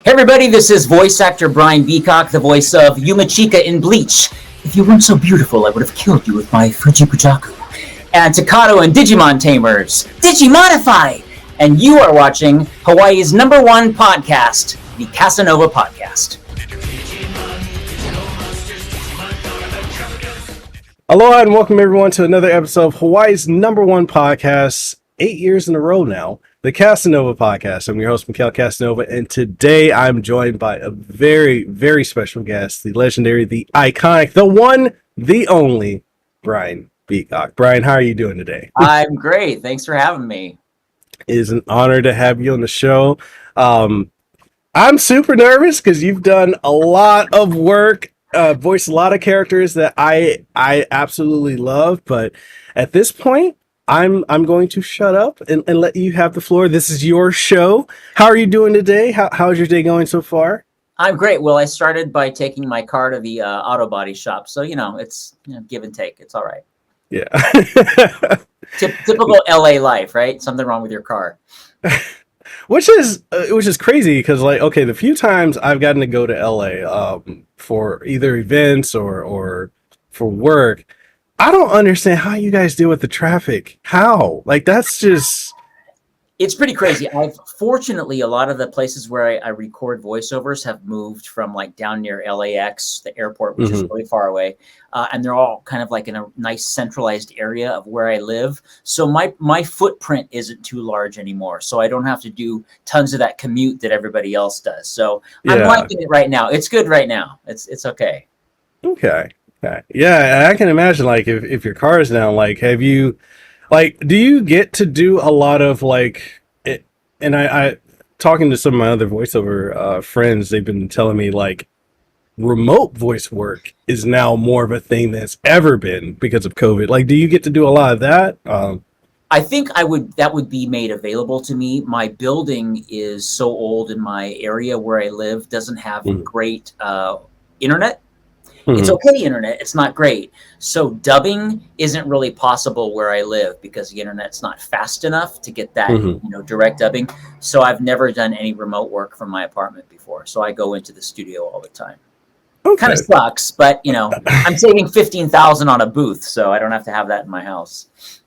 Hey everybody, this is voice actor Brian Beacock, the voice of Yumichika in Bleach. If you weren't so beautiful, I would have killed you with my Fujipujaku. And Takato in Digimon Tamers, Digimodify! And you are watching Hawaii's #1 podcast, the Kasanova Podcast. Aloha and welcome everyone to another episode of Hawaii's #1 podcast, 8 years in a row now, the Kasanova Podcast. I'm your host, Mekel Kasanova, and today I'm joined by a very, very special guest, the legendary, the iconic, the one, the only, Brian Beacock. Brian, how are you doing today? I'm great. Thanks for having me. It is an honor to have you on the show. I'm super nervous because you've done a lot of work, voiced a lot of characters that I absolutely love, but at this point, I'm going to shut up and let you have the floor. This is your show. How are you doing today? How's your day going so far? I'm great. Well, I started by taking my car to the auto body shop, so it's give and take. It's all right. Yeah. Typical LA life, right? Something wrong with your car. Which is crazy because, like, okay, the few times I've gotten to go to LA for either events or for work, I don't understand how you guys deal with the traffic. How? Like, that's just... It's pretty crazy. Fortunately, a lot of the places where I record voiceovers have moved from like down near LAX, the airport, which is really far away. And they're all kind of like in a nice centralized area of where I live. So my footprint isn't too large anymore. So I don't have to do tons of that commute that everybody else does. So I'm liking it right now. It's good right now. It's okay. Okay. Yeah, I can imagine, like, if your car is down, like, have you, like, do you get to do a lot of, like, it, and I talking to some of my other voiceover friends, they've been telling me, like, remote voice work is now more of a thing than it's ever been because of COVID. Like, do you get to do a lot of that? I think that would be made available to me. My building is so old, in my area where I live doesn't have great internet. It's okay internet, it's not great. So dubbing isn't really possible where I live because the internet's not fast enough to get that direct dubbing. So I've never done any remote work from my apartment before. So I go into the studio all the time. Okay. Kind of sucks, but I'm saving $15,000 on a booth, so I don't have to have that in my house.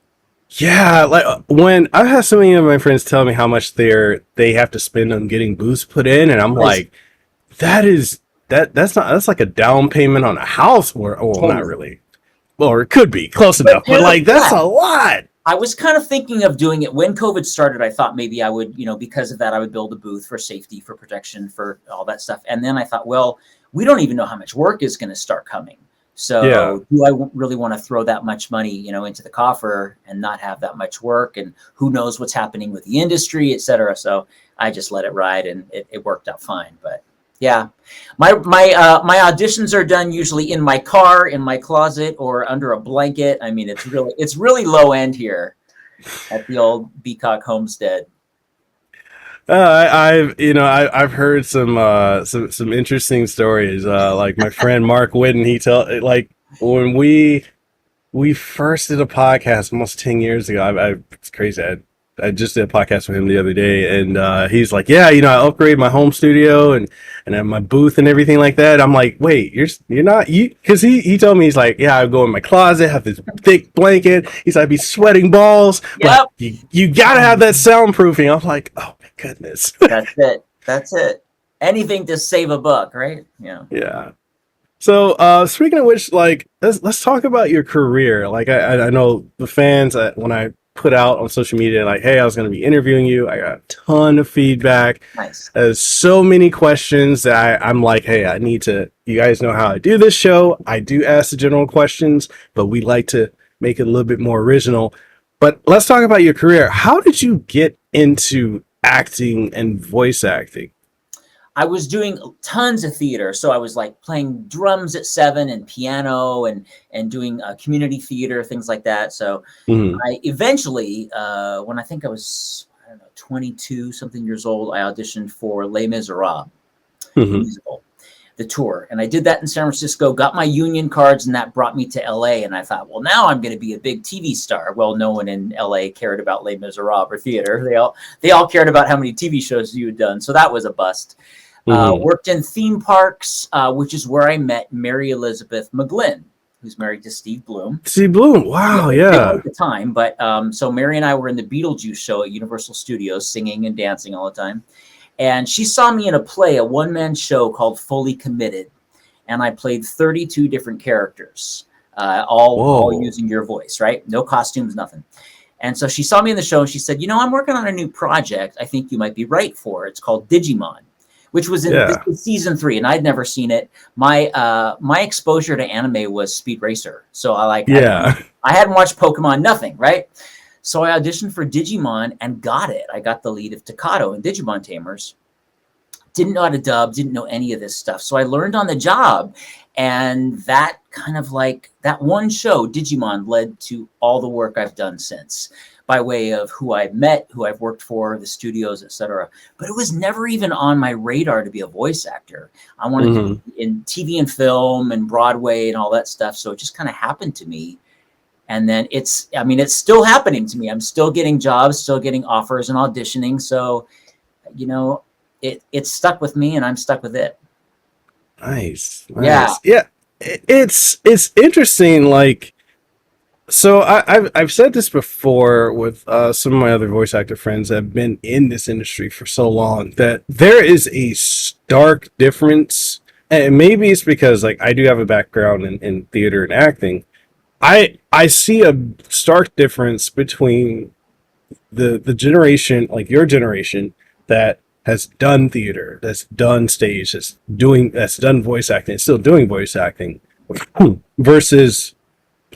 Yeah, like when I've had so many of my friends tell me how much they have to spend on getting booths put in, and I'm like, that's like a down payment on a house, or not really, or it could be close enough, but like that's a lot. I was kind of thinking of doing it when COVID started. I thought maybe I would, because of that, I would build a booth for safety, for protection, for all that stuff. And then I thought, well, we don't even know how much work is going to start coming. So do I really want to throw that much money, into the coffer and not have that much work? And who knows what's happening with the industry, et cetera. So I just let it ride, and it worked out fine. But yeah, my auditions are done usually in my car, in my closet, or under a blanket. I mean, it's really low end here at the old Beacock homestead. I've heard some interesting stories. Like my friend Mark Whitten, like when we first did a podcast almost 10 years ago. It's crazy. I just did a podcast with him the other day, and he's like, yeah, I upgraded my home studio and have my booth and everything like that. I'm like, wait, you're not, because he told me, he's like, yeah, I go in my closet, have this thick blanket. He's like, I'd be sweating balls. But you gotta have that soundproofing. I'm like, oh my goodness. That's it. Anything to save a buck, right? Yeah. So speaking of which, like, let's talk about your career. Like, I know the fans, when I put out on social media, like, hey, I was going to be interviewing you, I got a ton of feedback. Nice. There's so many questions that I'm like, hey, you guys know how I do this show. I do ask the general questions, but we like to make it a little bit more original. But let's talk about your career. How did you get into acting and voice acting? I was doing tons of theater. So I was like playing drums at 7 and piano and doing community theater, things like that. So I eventually, when I think I was, 22 something years old, I auditioned for Les Miserables, the musical, the tour. And I did that in San Francisco, got my union cards, and that brought me to LA. And I thought, well, now I'm going to be a big TV star. Well, no one in LA cared about Les Miserables or theater. They all cared about how many TV shows you had done. So that was a bust. Hmm. Worked in theme parks, which is where I met Mary Elizabeth McGlynn, who's married to Steve Bloom. See Bloom. Yeah, Wow. they were Yeah. at the time, but so Mary and I were in the Beetlejuice show at Universal Studios, singing and dancing all the time. And she saw me in a play, a one-man show called Fully Committed, and I played 32 different characters, all Whoa. using your voice, right? No costumes, nothing. And so she saw me in the show and she said, I'm working on a new project I think you might be right for. It's called Digimon, which was in this Yeah. was season 3, and I'd never seen it. My exposure to anime was Speed Racer. So Yeah. I hadn't watched Pokemon, nothing, right? So I auditioned for Digimon and got it. I got the lead of Takato in Digimon Tamers. Didn't know how to dub, didn't know any of this stuff. So I learned on the job. And that kind of that one show, Digimon, led to all the work I've done since, by way of who I've met, who I've worked for, the studios, etc. But it was never even on my radar to be a voice actor. I wanted to Hmm. be in TV and film and Broadway and all that stuff. So it just kind of happened to me. And then it's still happening to me. I'm still getting jobs, still getting offers and auditioning. So, it's stuck with me and I'm stuck with it. Nice. Yeah. Nice. Yeah. It's interesting. Like, so I've said this before with some of my other voice actor friends that have been in this industry for so long that there is a stark difference, and maybe it's because like I do have a background in theater and acting. I see a stark difference between the generation, like your generation, that has done theater, that's done stage, that's done voice acting, still doing voice acting, versus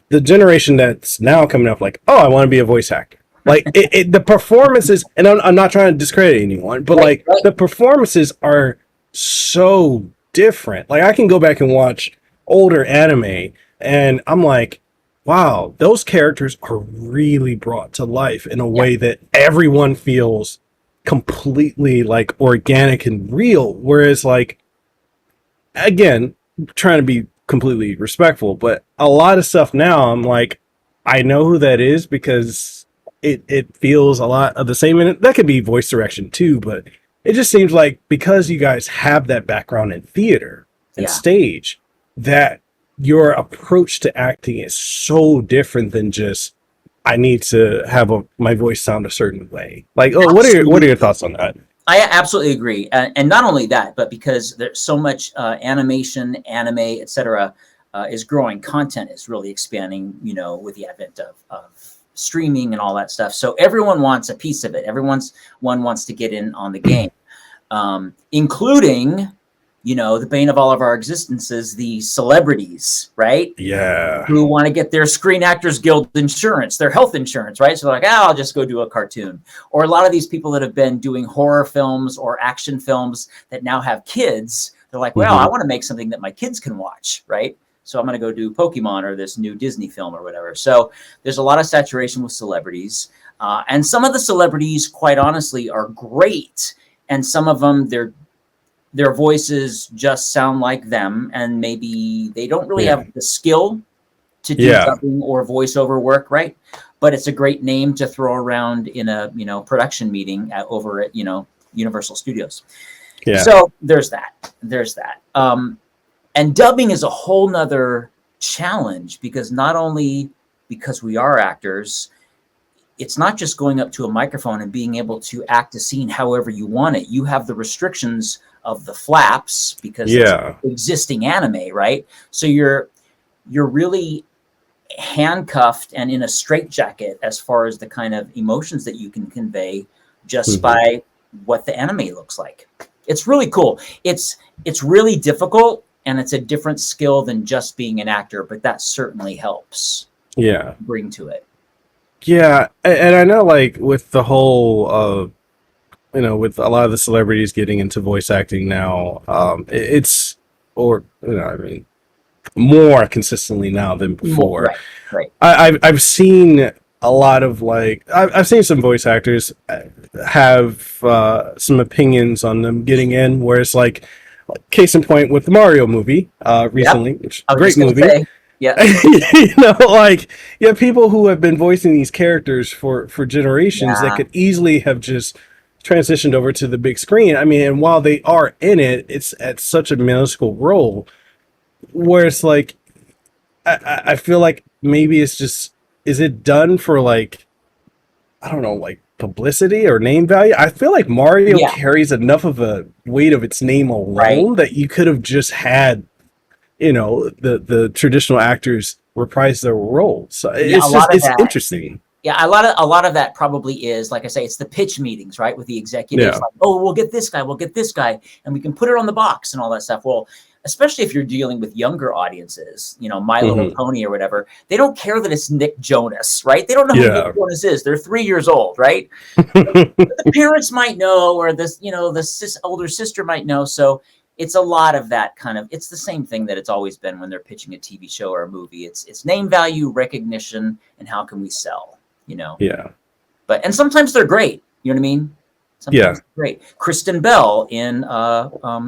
the generation that's now coming up, like, oh, I want to be a voice actor. Like the performances, and I'm not trying to discredit anyone, but Right, like right. the performances are so different. Like I can go back and watch older anime, and I'm like, wow, those characters are really brought to life in a Yeah. way that everyone feels completely like organic and real. Whereas like, again, trying to be completely respectful, but a lot of stuff now I'm like, I know who that is because it feels a lot of the same, and that could be voice direction too, but it just seems like because you guys have that background in theater and Yeah. stage, that your approach to acting is so different than just I need to have my voice sound a certain way. Like, oh, what are your thoughts on that? I absolutely agree, and not only that, but because there's so much animation, anime, etc., is growing. Content is really expanding. With the advent of streaming and all that stuff. So everyone wants a piece of it. One wants to get in on the game, including, the bane of all of our existences, the celebrities, right? Yeah. Who want to get their Screen Actors Guild insurance, their health insurance, right? So they're like, I'll just go do a cartoon. Or a lot of these people that have been doing horror films or action films that now have kids, they're like, well, I want to make something that my kids can watch, right? So I'm going to go do Pokemon or this new Disney film or whatever. So there's a lot of saturation with celebrities. And some of the celebrities, quite honestly, are great. And some of them, their voices just sound like them, and maybe they don't really have the skill to do dubbing or voiceover work, right? But it's a great name to throw around in a production meeting over at Universal Studios. Yeah. So there's that. And dubbing is a whole nother challenge, because not only because we are actors, it's not just going up to a microphone and being able to act a scene however you want it. You have the restrictions of the flaps because it's existing anime, right? So you're really handcuffed and in a straitjacket as far as the kind of emotions that you can convey just by what the anime looks like. It's really cool. It's really difficult, and it's a different skill than just being an actor, but that certainly helps. Bring to it. Yeah, and I know, like, with the whole, with a lot of the celebrities getting into voice acting now, it's, or, I mean, more consistently now than before. Right. I've seen a lot of, like, I've seen some voice actors have some opinions on them getting in, where it's like, case in point with the Mario movie recently, which is a great movie. Yeah. Like, you have people who have been voicing these characters for generations that could easily have just transitioned over to the big screen. I mean, and while they are in it, it's at such a minuscule role where it's like, I feel like maybe it's just, is it done for like, I don't know, like publicity or name value? I feel like Mario Yeah, carries enough of a weight of its name right. alone that you could have just had, the traditional actors reprise their roles. So Yeah, a it's just, lot of it's that. interesting. Yeah, a lot of that probably is, like I say, it's the pitch meetings, right, with the executives. Yeah. Like, oh, we'll get this guy, and we can put it on the box and all that stuff. Well, especially if you're dealing with younger audiences, My Little Hmm. Pony or whatever, they don't care that it's Nick Jonas, right? They don't know who Nick Yeah. Jonas is. They're 3 years old, right? The parents might know, or this, the older sister might know. So it's a lot of that kind of. It's the same thing that it's always been when they're pitching a TV show or a movie. It's name value, recognition, and how can we sell. Yeah. And sometimes they're great. You know what I mean? Yeah. Sometimes they're great. Kristen Bell in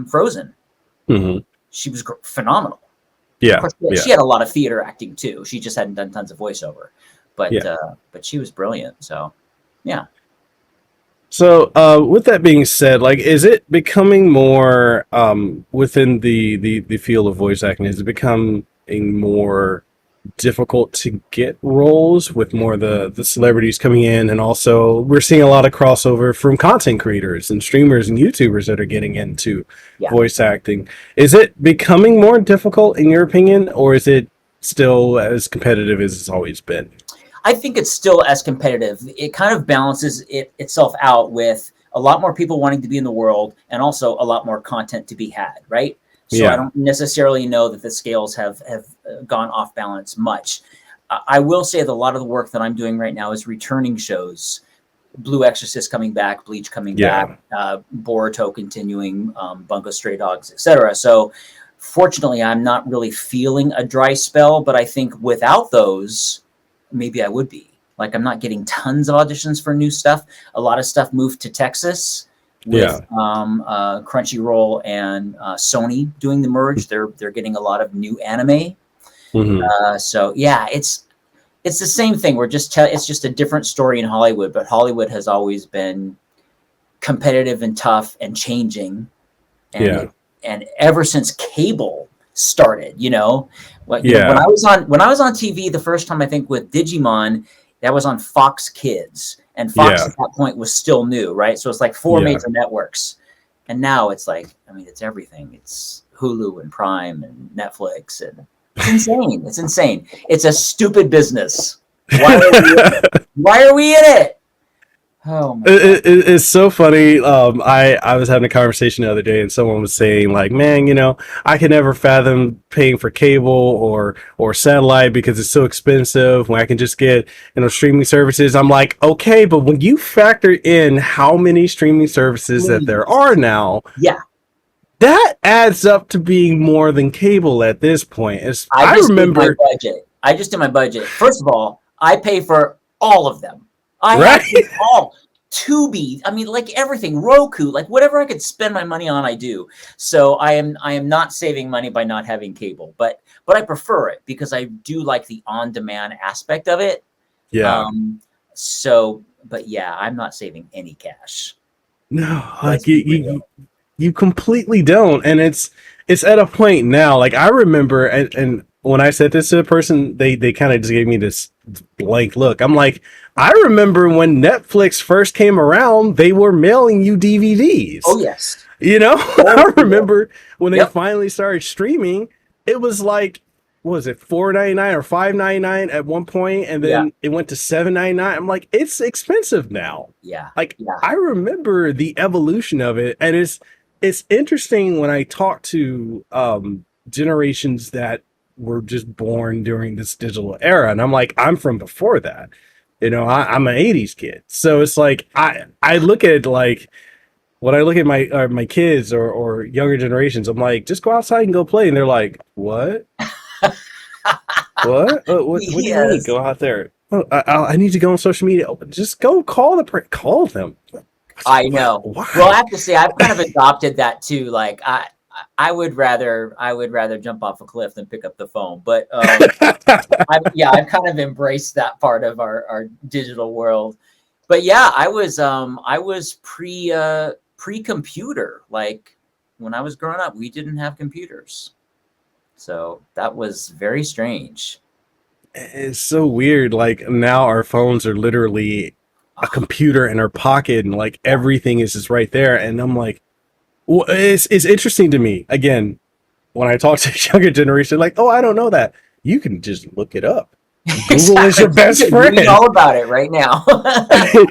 Frozen, Hmm. she was phenomenal. Of Yeah. course, Yeah. she had a lot of theater acting too. She just hadn't done tons of voiceover, but Yeah. but she was brilliant. So, yeah. So, with that being said, like, is it becoming more within the field of voice acting? Is it becoming more difficult to get roles with more of the celebrities coming in, and also we're seeing a lot of crossover from content creators and streamers and YouTubers that are getting into Yeah. voice acting? Is it becoming more difficult in your opinion, or is it still as competitive as it's always been? I think it's still as competitive. It kind of balances itself out with a lot more people wanting to be in the world and also a lot more content to be had, right? So I Yeah. don't necessarily know that the scales have gone off balance much. I will say that a lot of the work that I'm doing right now is returning shows. Blue Exorcist coming back, Bleach coming back, Yeah. Boruto continuing, Bungo Stray Dogs, etc. So fortunately, I'm not really feeling a dry spell, but I think without those, maybe I would be. Like, I'm not getting tons of auditions for new stuff. A lot of stuff moved to Texas with Yeah. Crunchyroll and Sony doing the merge. They're getting a lot of new anime. Hmm. So yeah, it's the same thing. It's just a different story in Hollywood, but Hollywood has always been competitive and tough and changing, and Yeah. and ever since cable started, when Yeah. I was on TV the first time, I think with Digimon, that was on Fox Kids, and Fox Yeah. at that point was still new, right? So it's like four Yeah. major networks, and now it's like, I mean, it's everything. It's Hulu and Prime and Netflix, and it's insane. It's insane. It's a stupid business. Why are we in it? Why are we in it? Oh my god. It's so funny. I was having a conversation the other day, and someone was saying, like, man, I can never fathom paying for cable or satellite because it's so expensive when I can just get streaming services. I'm like, okay, but when you factor in how many streaming services that there Please. are now, Yeah. that adds up to being more than cable at this point. I I just did my remember, budget. I just did my budget. First of all, I pay for all of them. I have right? them all. Tubi, I mean, like everything, Roku, like whatever I could spend my money on, I do. So I am not saving money by not having cable, but I prefer it because I do like the on-demand aspect of it. Yeah. But yeah, I'm not saving any cash. No, Let's like be real. you completely don't, and it's at a point now. Like I remember, and when I said this to a person, they kind of just gave me this blank look. I'm like, I remember when Netflix first came around, they were mailing you DVDs. Oh yes. I remember when they Yep. finally started streaming, it was like, what was it, $4.99 or $5.99 at one point, and Yeah. then it went to $7.99. I'm like, it's expensive now. Yeah. Like Yeah. I remember the evolution of it, and it's interesting when I talk to generations that were just born during this digital era, and I'm like, I'm from before that. I'm an '80s kid, so it's like I look at it like when I look at my kids or younger generations, I'm like, just go outside and go play, and they're like, what? What do you mean Yes. go out there? Oh, I need to go on social media. Oh, just go call them. I know. Why? Well, I have to say, I've kind of adopted that too. Like, I would rather jump off a cliff than pick up the phone. But I've kind of embraced that part of our digital world. But yeah, I was pre-computer. Like when I was growing up, we didn't have computers. So that was very strange. It's so weird. Like now our phones are literally a Ah, computer in our pocket, and like yeah, everything is just right there. And I'm like, well, it's interesting to me. Again, when I talk to the younger generation, like, oh, I don't know that. You can just look it up. Google is exactly. your You best can read friend. all about it right now.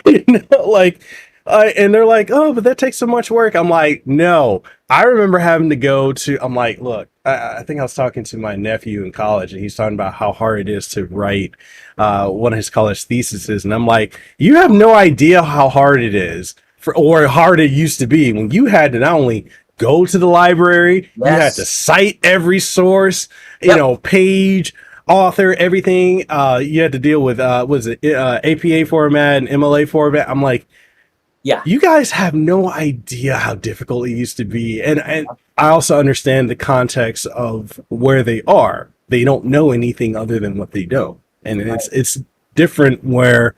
You know, like, and they're like, oh, but that takes so much work. I'm like, no. I remember having to go to. I'm like, look, I think I was talking to my nephew in college, and he's talking about how hard it is to write one of his college theses, and I'm like, you have no idea how hard it is for, or hard it used to be when you had to not only go to the library, you had to Yes. cite every source, Yep. page, author, everything. You had to deal with was it APA format and MLA format. I'm like, Yeah. you guys have no idea how difficult it used to be, and I also understand the context of where they are. They don't know anything other than what they know, and Right. it's different where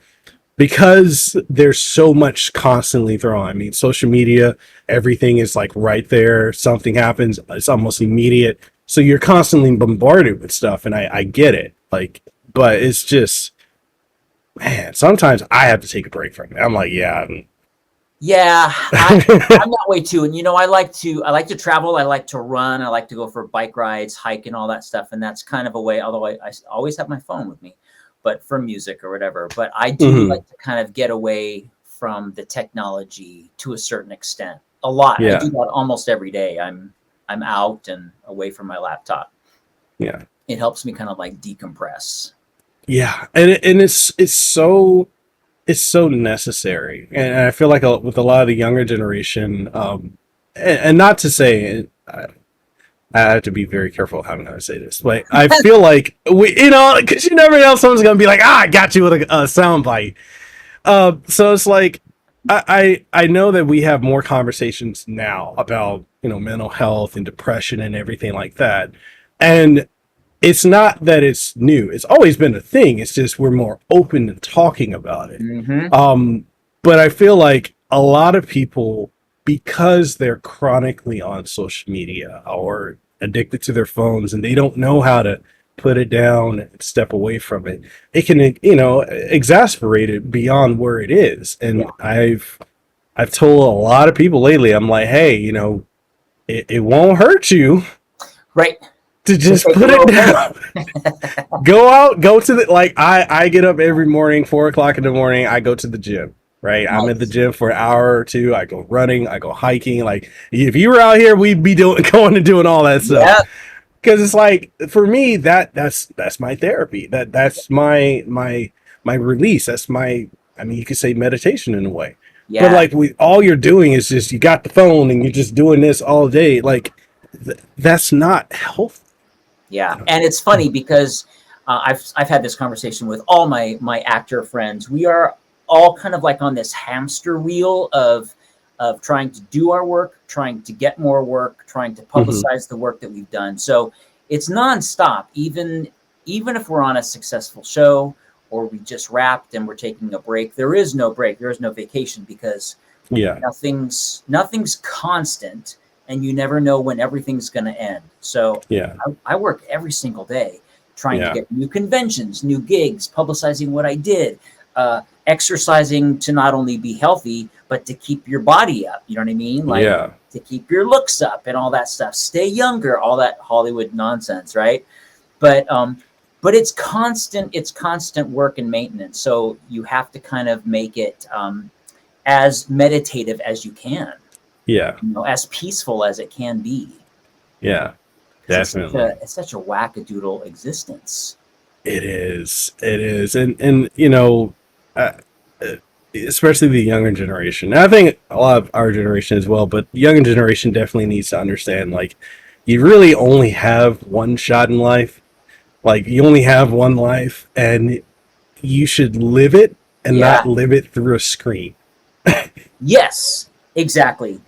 because there's so much constantly thrown. I mean, social media, everything is like right there. Something happens, it's almost immediate. So you're constantly bombarded with stuff, and I get it. Like, but it's just, man, sometimes I have to take a break from it. I'm like, yeah, Yeah, I'm that way too. And I like to travel, I like to run, I like to go for bike rides, hike and all that stuff. And that's kind of a way, although I always have my phone with me, but for music or whatever. But I do hmm like to kind of get away from the technology to a certain extent. A lot. I do yeah, that almost every day. I'm out and away from my laptop. yeah, It helps me kind of like decompress. yeah, and it's so necessary, and I feel like with a lot of the younger generation, and not to say. I have to be very careful how I say this, but I feel like because you never know, someone's gonna be like, "Ah, I got you with a sound bite." So it's like I know that we have more conversations now about mental health and depression and everything like that, and it's not that it's new. It's always been a thing. It's just we're more open to talking about it. Hmm. Um, but I feel like a lot of people, because they're chronically on social media or addicted to their phones and they don't know how to put it down and step away from it, it can, exasperate it beyond where it is. And Yeah. I've told a lot of people lately, I'm like, hey, it won't hurt you Right. to To just take a put it little break. down. Go out, go to the like I get up every morning, 4 o'clock in the morning, I go to the gym. Right. I'm at the Nice. gym for an hour or two. I go running, I go hiking. Like if you were out here, we'd be doing going and doing all that stuff. Yeah. Because it's like for me, that's my therapy. That's my release. That's my I mean you could say meditation in a way. But Yeah. like all you're doing is just you got the phone and you're just doing this all day. Like that's not healthy. Yeah, and it's funny because I've had this conversation with all my actor friends. We are all kind of like on this hamster wheel of trying to do our work, trying to get more work, trying to Hmm. publicize the work that we've done. So it's nonstop. Even if we're on a successful show or we just wrapped and we're taking a break, there is no break. There is no vacation because Yeah. nothing's constant, and you never know when everything's going to end. So Yeah. I work every single day trying to Yeah. get new conventions, new gigs, publicizing what I did, exercising to not only be healthy but to keep your body up. You know what I mean? Like Yeah. to keep your looks up and all that stuff. Stay younger, all that Hollywood nonsense, right? But it's constant. It's constant work and maintenance. So you have to kind of make it as meditative as you can, Yeah. as peaceful as it can be, Yeah. because Definitely. it's such a wackadoodle existence. It is. It is. And uh, uh, especially the younger generation. And I think a lot of our generation as well, but the younger generation definitely needs to understand like you really only have one shot in life. Like you only have one life and you should live it and Yeah. not live it through a screen. Yes. Exactly.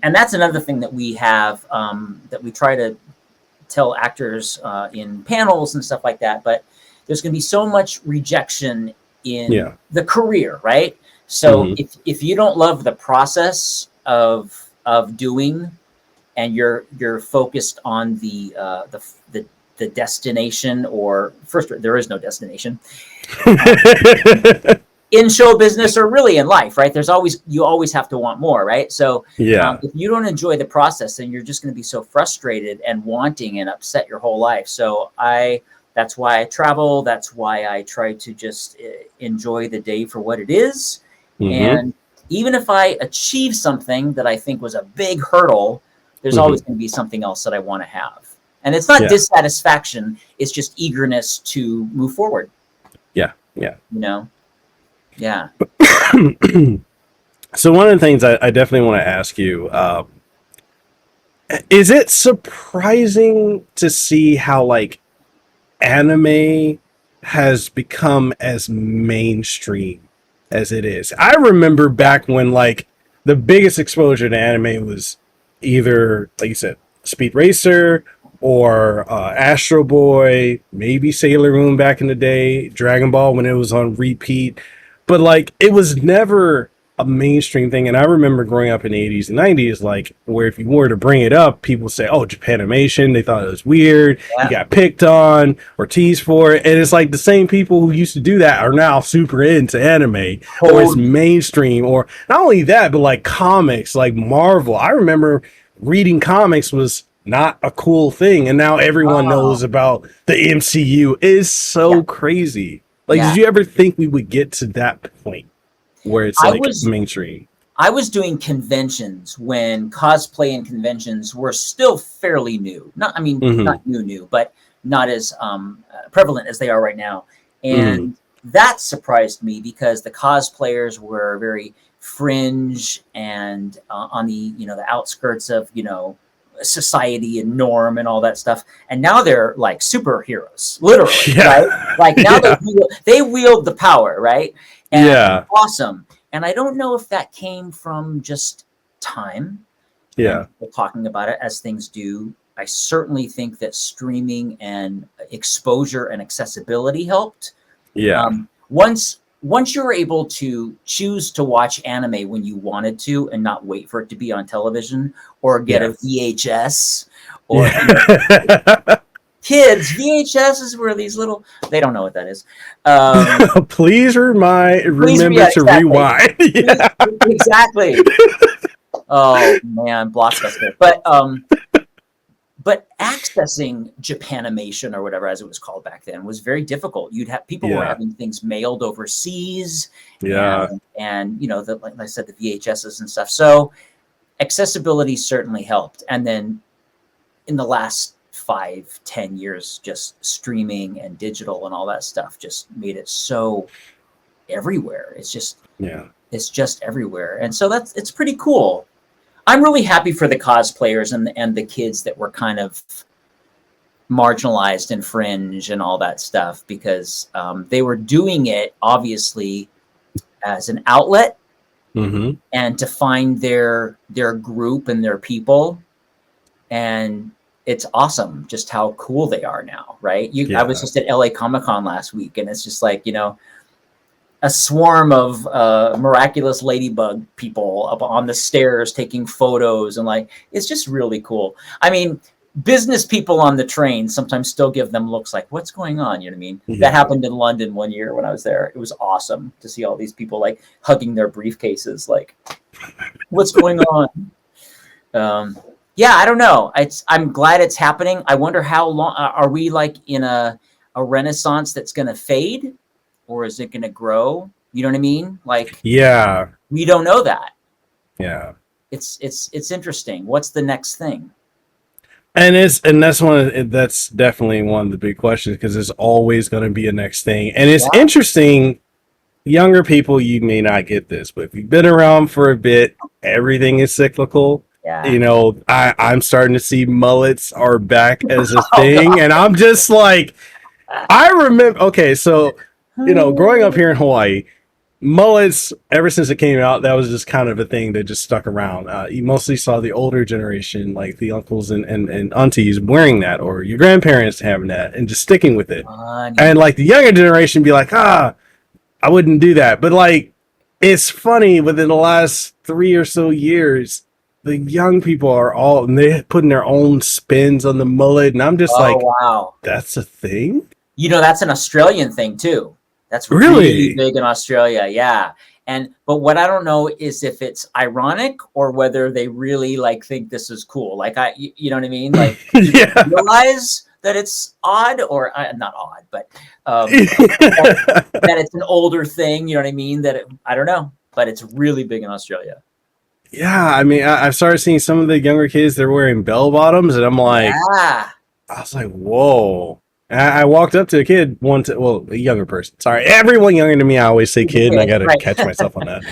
And that's another thing that we have, that we try to tell actors in panels and stuff like that. But there's going to be so much rejection in Yeah. the career, right? So if you don't love the process of doing, and you're focused on the destination, or first, there is no destination in show business or really in life, right? You always have to want more, right? So if you don't enjoy the process, then you're just going to be so frustrated and wanting and upset your whole life. So that's why I travel. That's why I try to just enjoy the day for what it is. And even if I achieve something that I think was a big hurdle, there's always going to be something else that I want to have. And it's not dissatisfaction. It's just eagerness to move forward. Yeah. Yeah. So one of the things I definitely want to ask you, is it surprising to see how like anime has become as mainstream as it is? I remember back when like the biggest exposure to anime was either, like you said, Speed Racer or Astro Boy, maybe Sailor Moon back in the day, Dragon Ball when it was on repeat. But like it was never a mainstream thing. And I remember growing up in the 80s and 90s, like where if you were to bring it up, people say, oh, Japanimation, they thought it was weird. You got picked on or teased for it. And it's like the same people who used to do that are now super into anime or it's mainstream. Or not only that, but like comics, like Marvel. I remember reading comics was not a cool thing. And now everyone knows about the MCU. It is so crazy. Like, did you ever think we would get to that point where it's like mainstream? I was doing conventions when cosplay and conventions were still fairly new. Not new, but not as prevalent as they are right now. And that surprised me because the cosplayers were very fringe and on the outskirts of society and norm and all that stuff, and now they're like superheroes, literally, right? Like now they wield the power, right? And awesome. And I don't know if that came from just time, people talking about it as things do. I certainly think that streaming and exposure and accessibility helped. Once you were able to choose to watch anime when you wanted to and not wait for it to be on television or get a VHS or kids, VHSs were these little, they don't know what that is. Please remember to rewind. Exactly. Oh man, Blockbuster. But accessing Japanimation or whatever, as it was called back then, was very difficult. You'd have people were having things mailed overseas, and like I said, the VHSs and stuff. So accessibility certainly helped. And then in the last 5-10 years, just streaming and digital and all that stuff just made it so everywhere. It's just everywhere, and so it's pretty cool. I'm really happy for the cosplayers and the kids that were kind of marginalized and fringe and all that stuff, because they were doing it obviously as an outlet and to find their group and their people. And it's awesome just how cool they are now, right? I was just at LA Comic-Con last week, and it's just like, a swarm of miraculous ladybug people up on the stairs taking photos, and like it's just really cool. I mean, business people on the train sometimes still give them looks like, what's going on? You know what I mean? That happened in London one year when I was there. It was awesome to see all these people like hugging their briefcases, like, what's going on? I don't know. I'm glad it's happening. I wonder how long are we like in a renaissance that's going to fade? Or is it going to grow? You know what I mean? Like, we don't know that. Yeah, it's interesting. What's the next thing? And that's definitely one of the big questions, because there's always going to be a next thing. And it's interesting. Younger people, you may not get this, but if you've been around for a bit, everything is cyclical. I'm starting to see mullets are back as a thing, and I'm just like, I remember. Okay, so. Growing up here in Hawaii, mullets, ever since it came out, that was just kind of a thing that just stuck around. You mostly saw the older generation, like the uncles and aunties wearing that, or your grandparents having that and just sticking with it. And like the younger generation be like, I wouldn't do that. But like it's funny within the last 3 or so years, the young people are all and they putting their own spins on the mullet, and I'm just Oh like, wow. that's a thing? You know, that's an Australian thing too. That's really Really? big in Australia. Yeah. But what I don't know is if it's ironic or whether they really like think this is cool. Like you know what I mean? Like do they Yeah. realize that it's odd or not odd, but that it's an older thing. You know what I mean? I don't know, but it's really big in Australia. Yeah, I mean, I've started seeing some of the younger kids, they're wearing bell bottoms, and I'm like, Yeah. I was like, whoa. And I walked up to a kid once, well, a younger person. Sorry, everyone younger than me, I always say kid, and I got to Right. catch myself on that.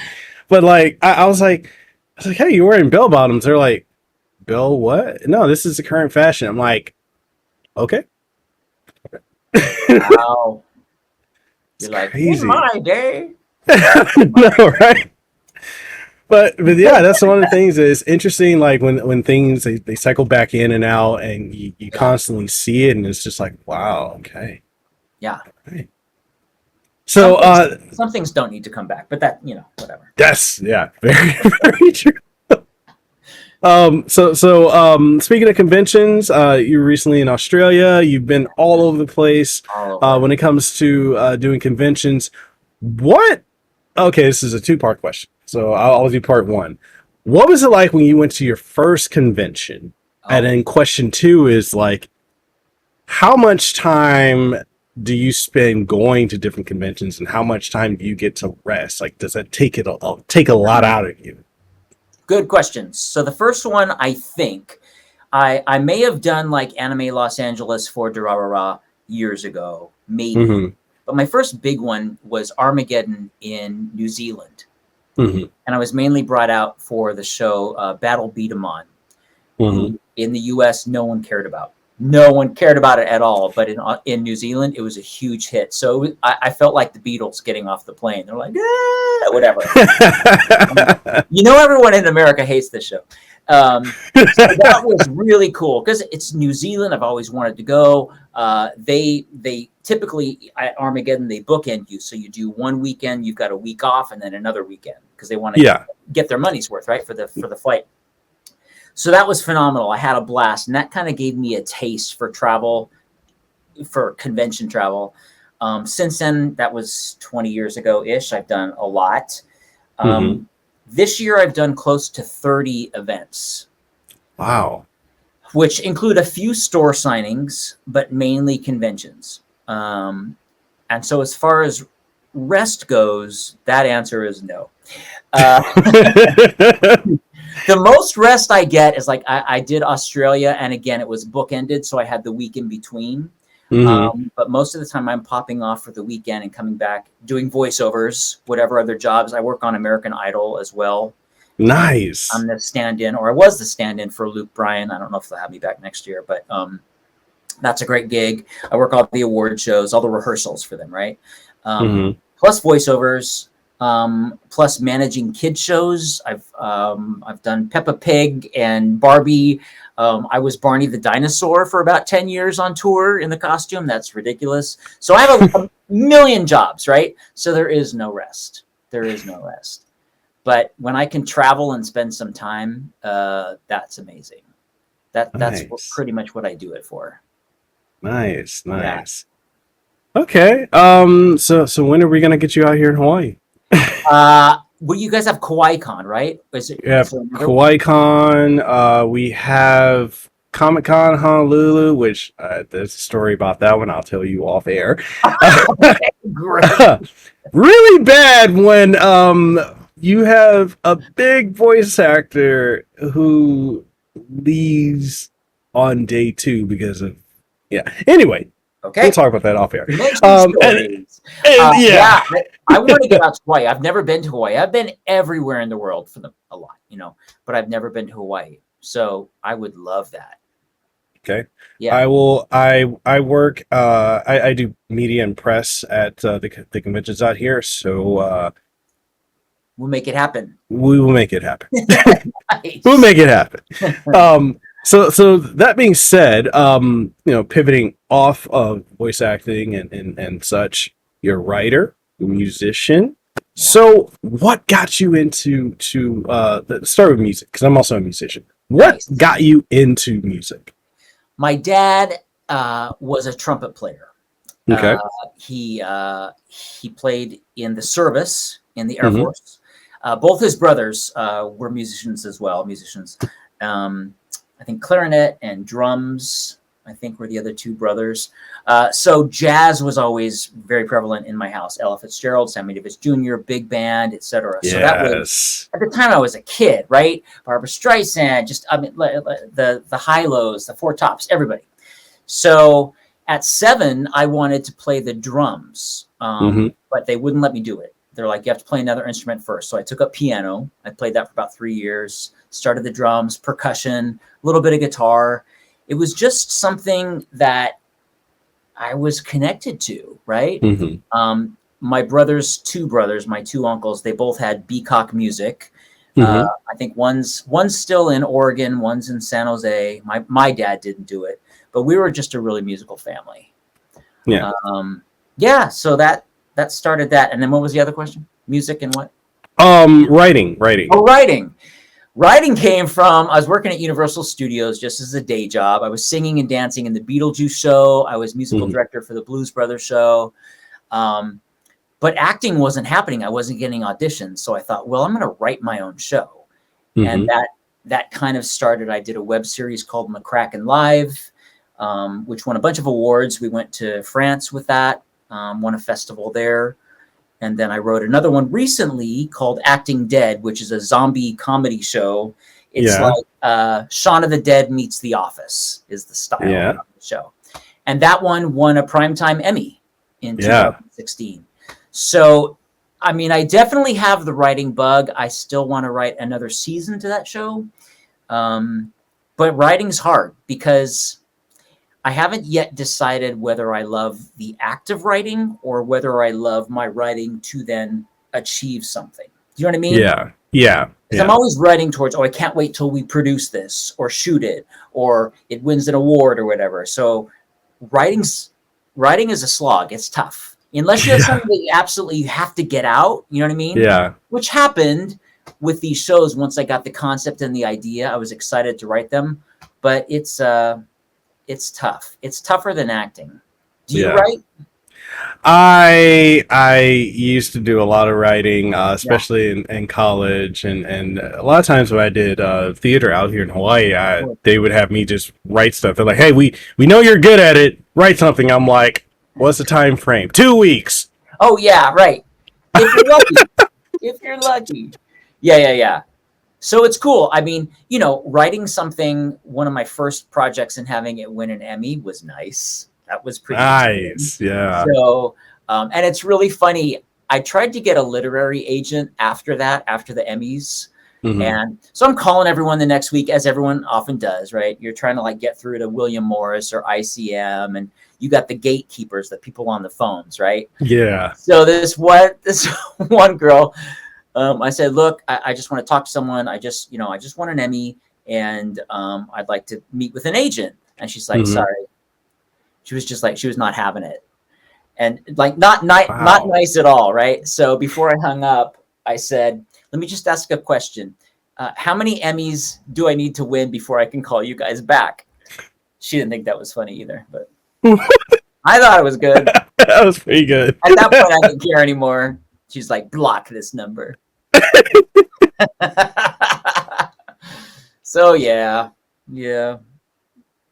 But like, I was like, hey, you're wearing bell bottoms. They're like, bell what? No, this is the current fashion. I'm like, okay. Wow. It's You're like, in crazy. my day. No, right? But yeah, that's one of the things that is interesting. Like when things they cycle back in and out, and you constantly see it, and it's just like, wow, okay, Yeah. right. So Some things don't need to come back, but that, whatever. that's very very true. Speaking of conventions, you were recently in Australia. You've been all over the place. All over. When it comes to doing conventions, what? Okay, this is a two-part question. So I'll do part one. What was it like when you went to your first convention? And then question two is like, how much time do you spend going to different conventions, and how much time do you get to rest? Like, does that take a lot out of you? Good questions. So the first one, I think, I may have done like Anime Los Angeles for Durarara years ago, maybe. Mm-hmm. But my first big one was Armageddon in New Zealand. Mm-hmm. And I was mainly brought out for the show Battle Beatamon. Mm-hmm. In the US, no one cared about. No one cared about it at all. But in New Zealand, it was a huge hit. So I felt like the Beatles getting off the plane. They're like, whatever. Everyone in America hates this show. So that was really cool because it's New Zealand. I've always wanted to go. They typically at Armageddon, they bookend you. So you do one weekend, you've got a week off, and then another weekend because they want to get their money's worth, right, for the flight. So that was phenomenal. I had a blast, and that kind of gave me a taste for travel, for convention travel. Since then, that was 20 years ago-ish. I've done a lot. This year, I've done close to 30 events. Wow. Which include a few store signings, but mainly conventions. And so as far as rest goes, that answer is no. The most rest I get is like I did Australia, and again, it was bookended, so I had the week in between. But most of the time I'm popping off for the weekend and coming back, doing voiceovers, whatever other jobs. I work on American Idol as well. Nice. I'm the stand-in, or I was the stand-in for Luke Bryan. I don't know if they'll have me back next year, but that's a great gig. I work all the award shows, all the rehearsals for them, right? Plus voiceovers, plus managing kid shows. I've done Peppa Pig and Barbie. I was Barney the dinosaur for about 10 years on tour in the costume. That's ridiculous. So I have a million jobs, right? So there is no rest. There is no rest. But when I can travel and spend some time, that's amazing. That's pretty much what I do it for. Nice. Okay. So when are we gonna get you out here in Hawaii? Well, you guys have Kauai-Con, right? Kauai-Con. We have Comic-Con Honolulu, which there's a story about that one I'll tell you off air. Great. Really bad when you have a big voice actor who leaves on day 2 because of Anyway. Okay. We'll talk about that off air. I want to get out to Hawaii. I've never been to Hawaii. I've been everywhere in the world a lot, but I've never been to Hawaii. So I would love that. Okay. Yeah. I will. I work. I do media and press at the conventions out here. So we'll make it happen. We will make it happen. Nice. We'll make it happen. So that being said, pivoting off of voice acting and such, you're a writer, a musician. So, what got you into start with music? Because I'm also a musician. What Nice. got you into music? My dad was a trumpet player. Okay. He played in the service in the Air Mm-hmm. Force. Both his brothers were musicians as well. Musicians, I think clarinet and drums. I think were the other two brothers. So jazz was always very prevalent in my house. Ella Fitzgerald, Sammy Davis Jr., big band, etc. So that was Yes. at the time I was a kid, right? Barbara Streisand, just I mean the high-lows, the Four Tops, everybody. So at 7, I wanted to play the drums, Mm-hmm. but they wouldn't let me do it. They're like, you have to play another instrument first. So I took up piano. I played that for about 3 years, started the drums, percussion, a little bit of guitar. It was just something that I was connected to, right? Mm-hmm. My two brothers, my two uncles, they both had Beacock Music. Mm-hmm. I think one's still in Oregon, one's in San Jose. My dad didn't do it, but we were just a really musical family. Yeah. Yeah. So that started that, and then what was the other question? Music and what? Writing. Oh, writing. Writing came from I was working at Universal Studios just as a day job. I was singing and dancing in the Beetlejuice show. I was musical Mm-hmm. director for the Blues Brothers show. But acting wasn't happening. I wasn't getting auditions. So I thought, well, I'm going to write my own show. Mm-hmm. And that kind of started. I did a web series called McCracken Live, which won a bunch of awards. We went to France with that, won a festival there. And then I wrote another one recently called Acting Dead, which is a zombie comedy show. It's like Shaun of the Dead meets The Office is the style of the show. And that one won a Primetime Emmy in 2016. So, I mean, I definitely have the writing bug. I still want to write another season to that show. But writing's hard because I haven't yet decided whether I love the act of writing or whether I love my writing to then achieve something. Do you know what I mean? Yeah. Because I'm always writing towards, I can't wait till we produce this or shoot it or it wins an award or whatever. So writing is a slog. It's tough. Unless you have something that you absolutely have to get out. You know what I mean? Yeah. Which happened with these shows. Once I got the concept and the idea, I was excited to write them. But it's tough. It's tougher than acting. Do you write? I used to do a lot of writing, especially in college, and a lot of times when I did theater out here in Hawaii, they would have me just write stuff. They're like, "Hey, we know you're good at it. Write something." I'm like, "What's the time frame? 2 weeks." Oh yeah, right. If you're lucky. If you're lucky. Yeah. So it's cool. I mean, writing something, one of my first projects and having it win an Emmy was nice. That was pretty nice. Cool. Yeah. So, and it's really funny. I tried to get a literary agent after the Emmys. Mm-hmm. And so I'm calling everyone the next week, as everyone often does, right? You're trying to get through to William Morris or ICM, and you got the gatekeepers, the people on the phones, right? Yeah. So this one girl, I said, look, I just want to talk to someone. I just want an Emmy, and I'd like to meet with an agent. And she's like, sorry. She was just like, she was not having it. And not nice at all, right? So before I hung up, I said, let me just ask a question. How many Emmys do I need to win before I can call you guys back? She didn't think that was funny either, but I thought it was good. That was pretty good. At that point, I didn't care anymore. She's like, block this number. So yeah.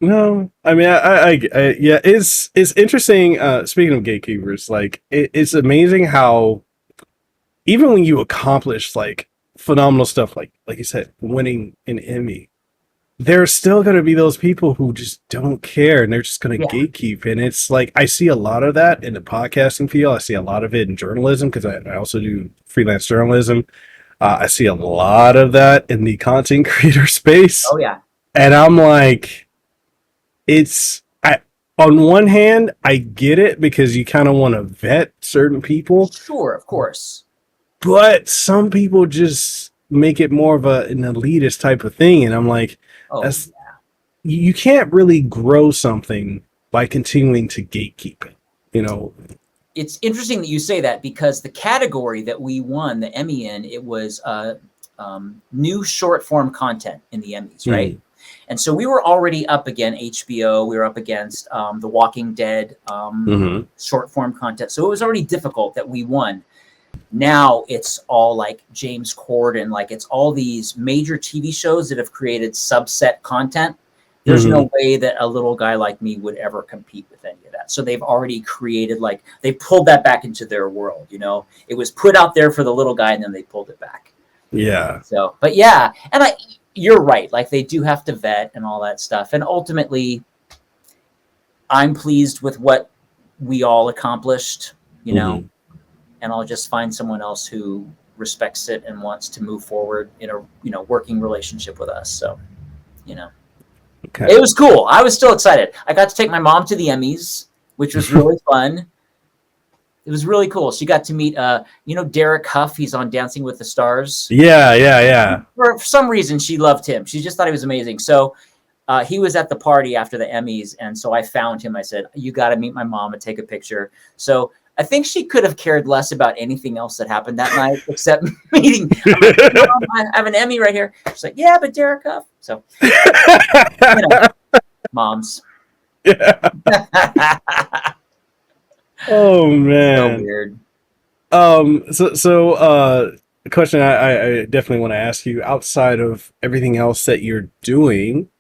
No, I mean, I yeah, it's interesting. Speaking of gatekeepers, it's amazing how even when you accomplish phenomenal stuff, like you said, winning an Emmy, there's still going to be those people who just don't care and they're just going to gatekeep. And it's I see a lot of that in the podcasting field. I see a lot of it in journalism because I also do freelance journalism. I see a lot of that in the content creator space. Oh yeah. And I'm like, on one hand, I get it because you kind of want to vet certain people. Sure, of course. But some people just make it more of an elitist type of thing. And I'm like, you can't really grow something by continuing to gatekeep it, it's interesting that you say that, because the category that we won the Emmy in, it was new short form content in the Emmys, right? And so we were already up against HBO. We were up against The Walking Dead short form content. So it was already difficult that we won. Now it's all like James Corden, like it's all these major TV shows that have created subset content. There's no way that a little guy like me would ever compete with any of that. So they've already created, like, they pulled that back into their world, you know? It was put out there for the little guy, and then they pulled it back. Yeah. So, but yeah, and you're right. Like, they do have to vet and all that stuff. And ultimately, I'm pleased with what we all accomplished, you know, and I'll just find someone else who respects it and wants to move forward in a, you know, working relationship with us. So, you know. Okay. It was cool. I was still excited. I got to take my mom to the Emmys, which was really fun. It was really cool. She got to meet, you know, Derek Huff. He's on Dancing with the Stars. Yeah. For some reason, she loved him. She just thought he was amazing. So he was at the party after the Emmys, and so I found him. I said, "You got to meet my mom and take a picture." So I think she could have cared less about anything else that happened that night except meeting. I'm like, "Mom, I have an Emmy right here." She's like, "Yeah, but Derek Huff." So, you know, moms. Yeah. Oh man. So weird. So a question I definitely want to ask you, outside of everything else that you're doing,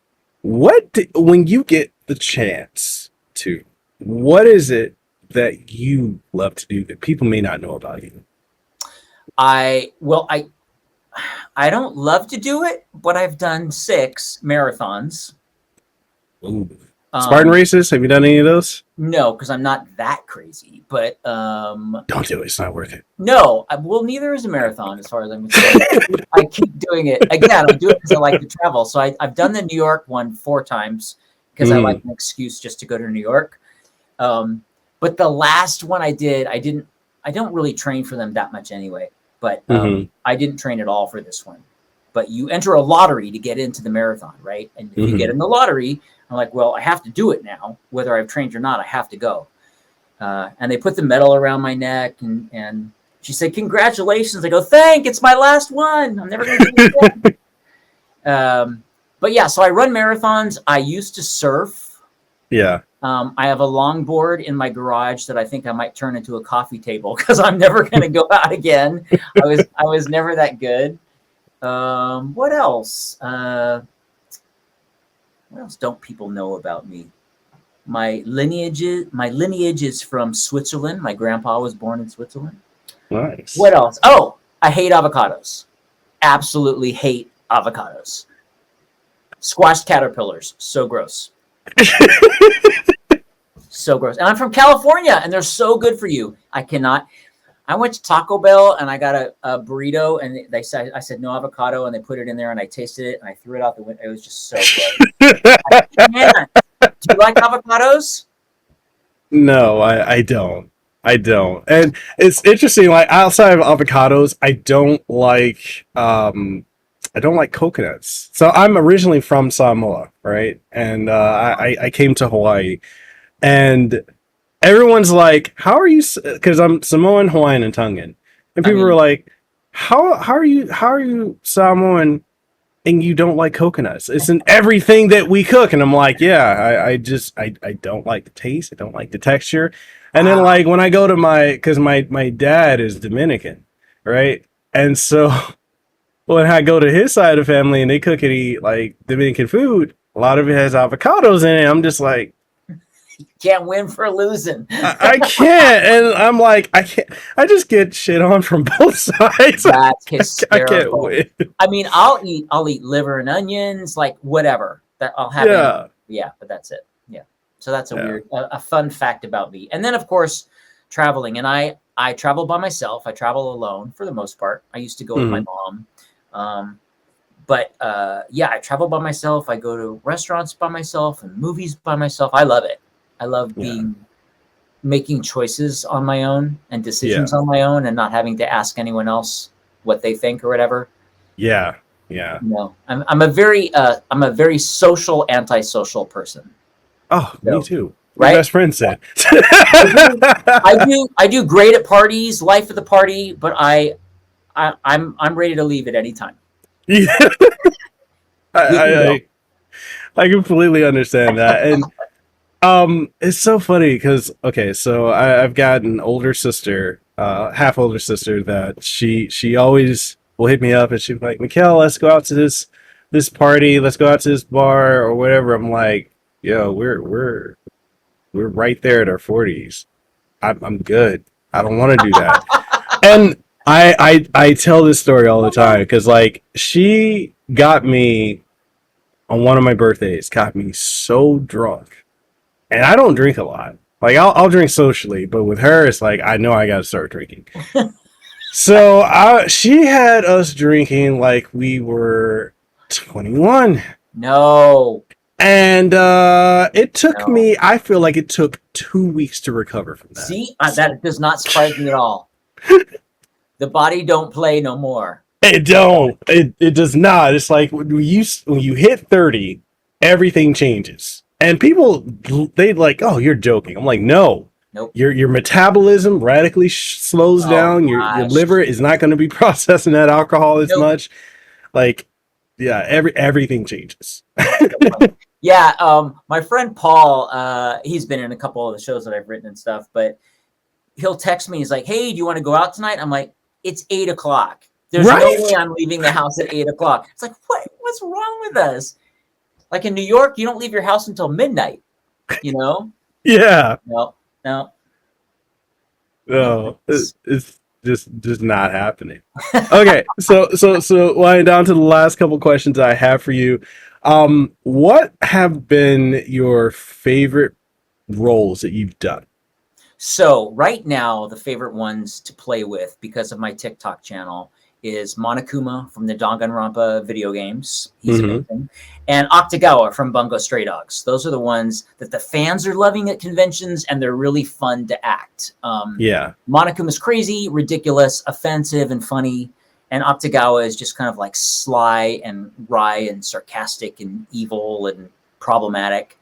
when you get the chance to, what is it that you love to do that people may not know about you? I don't love to do it, but I've done 6 marathons. Ooh. Spartan races? Have you done any of those? No, because I'm not that crazy. But don't do it. It's not worth it. No, well, neither is a marathon, as far as I'm concerned. I keep doing it again. I do it because I like to travel. So I've done the New York one 4 times because I like an excuse just to go to New York. But the last one I don't really train for them that much anyway. But I didn't train at all for this one. But you enter a lottery to get into the marathon, right? And if you get in the lottery, I'm like, well, I have to do it now. Whether I've trained or not, I have to go. And they put the medal around my neck, and she said, "Congratulations." I go, "Thank, it's my last one. I'm never going to do it again." But yeah, so I run marathons. I used to surf. Yeah. I have a longboard in my garage that I think I might turn into a coffee table because I'm never going to go out again. I was never that good. What else? What else don't people know about me? My lineage is from Switzerland. My grandpa was born in Switzerland. Nice. What else? Oh, I hate avocados. Absolutely hate avocados. Squashed caterpillars. So gross. So gross. And I'm from California, and they're so good for you. I cannot. I went to Taco Bell, and I got a burrito, and I said no avocado, and they put it in there, and I tasted it, and I threw it out the window. It was just so good. I can't. Do you like avocados? No, I don't. And it's interesting, like, outside of avocados, I don't like coconuts. So I'm originally from Samoa, right? And I came to Hawaii, and everyone's like, "How are you?" Because I'm Samoan, Hawaiian, and Tongan, and people were like, "How are you Samoan and you don't like coconuts? It's in everything that we cook." And I'm like, "Yeah, I don't like the taste. I don't like the texture." And then, like, when I go to because my dad is Dominican, right? And so when I go to his side of the family and they cook and eat like Dominican food, a lot of it has avocados in it. I'm just like, can't win for losing. I can't, and I'm like, I can't. I just get shit on from both sides. That's hysterical. I can't win. I mean, I'll eat liver and onions, like whatever that I'll have. Yeah, but that's it. Yeah, so that's a fun fact about me. And then, of course, traveling. And I travel by myself. I travel alone for the most part. I used to go with my mom. But I travel by myself. I go to restaurants by myself and movies by myself. I love it. I love making choices on my own and decisions on my own and not having to ask anyone else what they think or whatever. Yeah. No, I'm a very social, antisocial person. Oh, so, me too. My right? best friend said. I do great at parties, life of the party, but I'm ready to leave at any time. Yeah, We can go. I completely understand that, and it's so funny because okay, so I've got an older sister, half older sister that she always will hit me up and she's like, Mekel, let's go out to this party, let's go out to this bar or whatever. I'm like, yo, we're right there at our 40s. I'm good. I don't want to do that. And I tell this story all the time because like she got me on one of my birthdays, got me so drunk, and I don't drink a lot. Like I'll drink socially, but with her, it's like I know I got to start drinking. So she had us drinking like we were 21. No, And it took no. me, I feel like it took 2 weeks to recover from that. See, that does not surprise me at all. The body don't play no more. It don't. It does not. It's like when you hit 30, everything changes. And people, they like, oh, you're joking. I'm like, no. Nope. Your metabolism radically slows down. Your liver is not going to be processing that alcohol as much. Like, yeah, everything changes. Yeah, my friend Paul, he's been in a couple of the shows that I've written and stuff, but he'll text me. He's like, "Hey, do you want to go out tonight?" I'm like, "It's 8:00. There's no way I'm leaving the house at 8:00." It's like, what's wrong with us? Like in New York, you don't leave your house until midnight. You know? Yeah. No. No, it's just not happening. Okay, so lying down to the last couple questions I have for you. What have been your favorite roles that you've done? So right now, the favorite ones to play with because of my TikTok channel is Monokuma from the Danganronpa video games. He's amazing. And Octagawa from Bungo Stray Dogs. Those are the ones that the fans are loving at conventions, and they're really fun to act. Yeah. Monokuma's crazy, ridiculous, offensive, and funny. And Octagawa is just kind of like sly and wry and sarcastic and evil and problematic.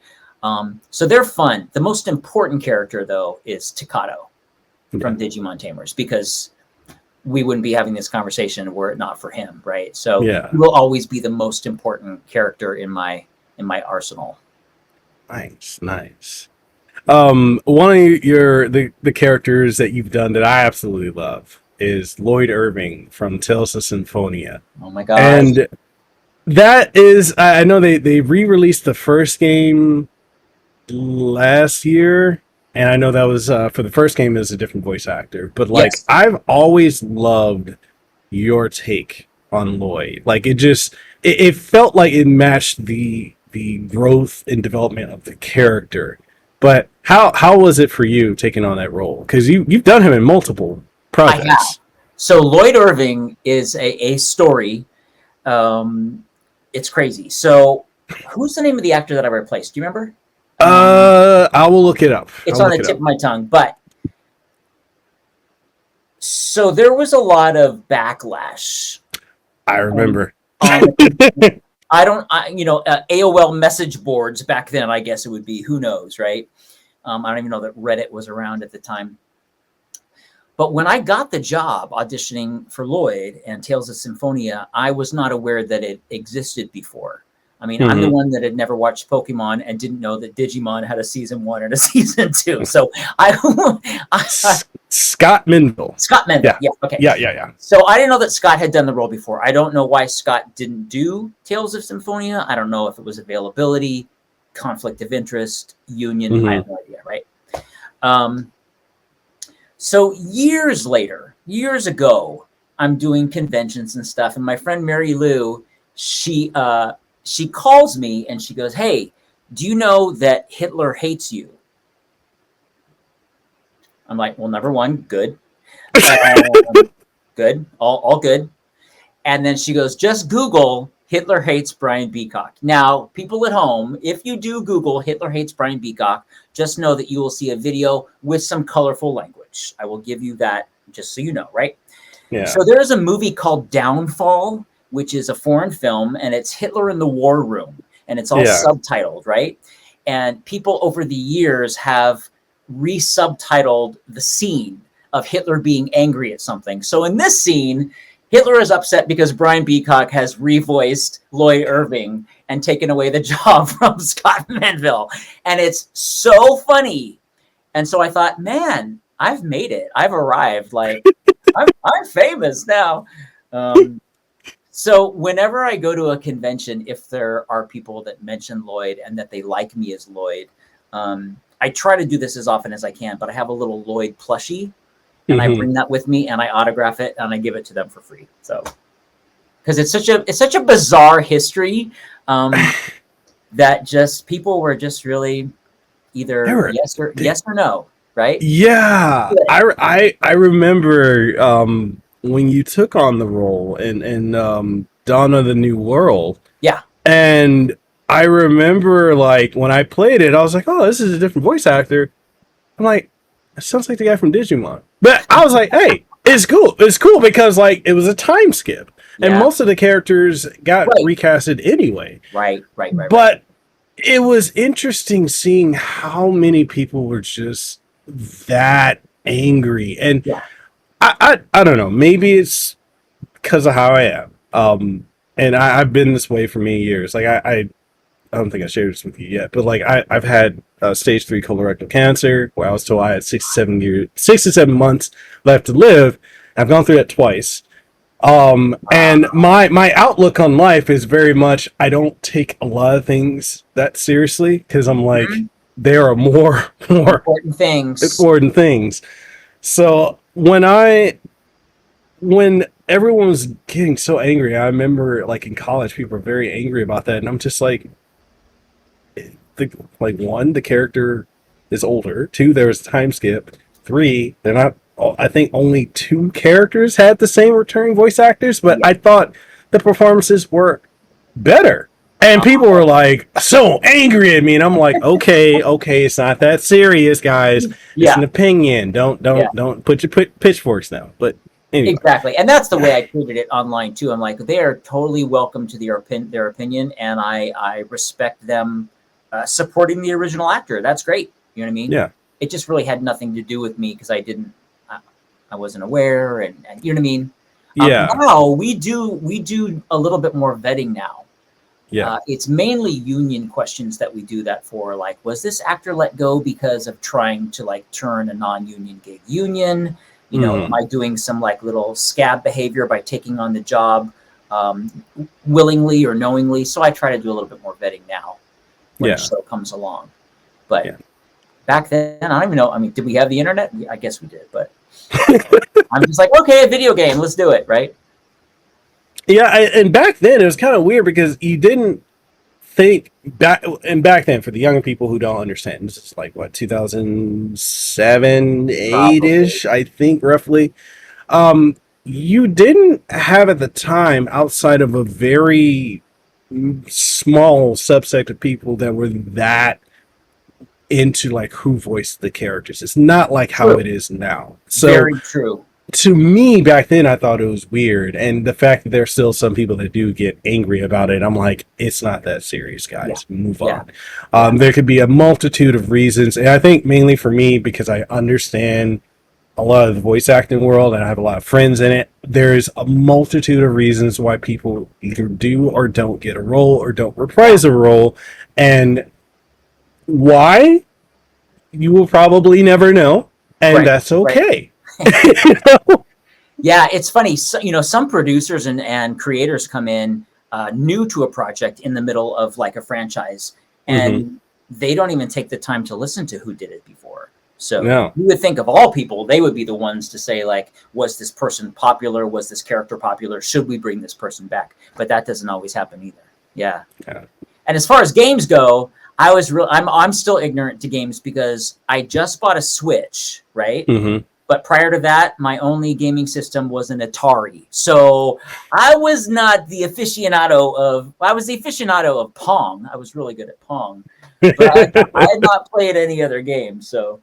So they're fun. The most important character, though, is Takato from Digimon Tamers, because we wouldn't be having this conversation were it not for him, right? So he will always be the most important character in my arsenal. Nice. One of the characters that you've done that I absolutely love is Lloyd Irving from Tales of Symphonia. Oh my god! And that is, I know they re-released the first game last year, and I know that was for the first game is a different voice actor, but like I've always loved your take on Lloyd. Like it felt like it matched the growth and development of the character. But how was it for you taking on that role? Because you've done him in multiple projects. I have. So Lloyd Irving is a story. It's crazy. So who's the name of the actor that I replaced? Do you remember? I will look it up. It's on the tip of my tongue, but so there was a lot of backlash. I remember. AOL message boards back then, I guess it would be, who knows, right? I don't even know that Reddit was around at the time. But when I got the job auditioning for Lloyd and Tales of Symphonia, I was not aware that it existed before. I mean, I'm the one that had never watched Pokemon and didn't know that Digimon had a season 1 and a season 2. So Scott Menville. Scott Menville. Yeah. Okay. Yeah. So I didn't know that Scott had done the role before. I don't know why Scott didn't do Tales of Symphonia. I don't know if it was availability, conflict of interest, union. I have no idea. Right. So years ago, I'm doing conventions and stuff, and my friend Mary Lou, she calls me and she goes, "Hey, do you know that Hitler hates you?" I'm like, "Well, number one, good. Good. All good." And then she goes, "Just Google Hitler hates Brian Beacock." Now, people at home, if you do Google Hitler hates Brian Beacock, just know that you will see a video with some colorful language. I will give you that just so you know, right? Yeah. So there's a movie called Downfall, which is a foreign film, and it's Hitler in the War Room, and it's all subtitled, right? and people over the years have re-subtitled the scene of Hitler being angry at something. So in this scene, Hitler is upset because Brian Beacock has revoiced Lloyd Irving and taken away the job from Scott Manville. And it's so funny. And so I thought, man, I've made it. I've arrived. Like, I'm famous now. So whenever I go to a convention, if there are people that mention Lloyd and that they like me as Lloyd, I try to do this as often as I can, but I have a little Lloyd plushie, and I bring that with me, and I autograph it, and I give it to them for free. So, because it's such a bizarre history that just people were just really either yes or no, right? Yeah, I remember when you took on the role in Dawn of the New World. Yeah, and I remember like when I played it, I was like, oh, this is a different voice actor. I'm like, it sounds like the guy from Digimon. But I was like, hey, it's cool. It's cool because like it was a time skip, and most of the characters got recasted anyway. Right. But it was interesting seeing how many people were just that angry, and I don't know. Maybe it's because of how I am. And I've been this way for many years. Like I don't think I shared this with you yet, but like I've had stage 3 colorectal cancer, where I was told I had 6 to 7 months left to live. I've gone through that twice. And my outlook on life is very much, I don't take a lot of things that seriously, because I'm like, there are more important things. So when everyone was getting so angry, I remember like in college, people were very angry about that, and I'm just like, one, the character is older. 2, there was a time skip. 3, they're not. I think only 2 characters had the same returning voice actors, but I thought the performances were better. And people were like so angry at me, and I'm like, okay, it's not that serious, guys. It's an opinion. Don't put your pitchforks down. But anyway. Exactly, and that's the way I treated it online too. I'm like, they are totally welcome to their opinion, and I respect them supporting the original actor. That's great. You know what I mean? Yeah. It just really had nothing to do with me because I wasn't aware, and you know what I mean? Yeah. Now we do a little bit more vetting now. Yeah. It's mainly union questions that we do that for. Like, was this actor let go because of trying to like turn a non-union gig union? You know, am I doing some like little scab behavior by taking on the job willingly or knowingly? So I try to do a little bit more vetting now when the show comes along. But back then, I don't even know. I mean, did we have the internet? I guess we did, but I'm just like, okay, a video game, let's do it, right? Yeah, and back then it was kind of weird because you didn't think back then, for the younger people who don't understand, this is like what, 2007, 8-ish, I think, roughly. You didn't have at the time, outside of a very small subset of people that were that into like who voiced the characters. It's not like how it is now. So very true. To me, back then, I thought it was weird. And the fact that there's still some people that do get angry about it, I'm like, it's not that serious, guys. Move on. There could be a multitude of reasons. And I think mainly for me, because I understand a lot of the voice acting world and I have a lot of friends in it, there's a multitude of reasons why people either do or don't get a role or don't reprise a role. And why? You will probably never know. And that's okay. Yeah, it's funny. So, you know, some producers and creators come in new to a project in the middle of like a franchise, and they don't even take the time to listen to who did it before. So you would think of all people, they would be the ones to say like, was this person popular? Was this character popular? Should we bring this person back? But that doesn't always happen either. Yeah. And as far as games go, I'm still ignorant to games because I just bought a Switch, right? But prior to that, my only gaming system was an Atari. So I was not the aficionado of Pong. I was really good at Pong. But I had not played any other game. So